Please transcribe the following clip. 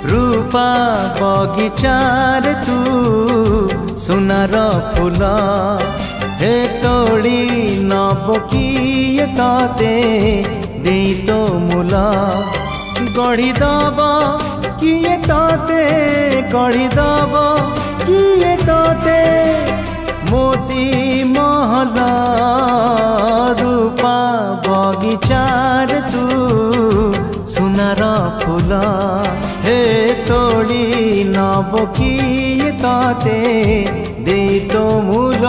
रूपा बगीचार तू सुनार फूल हे तोड़ी नब किए तते दे तो मूल गढ़ी दब किए तते गढ़ी दब किए तते मोती महल रूपा बगीचार तू सुनार फूल हे तोड़ी नब किए तते दे तो मूल।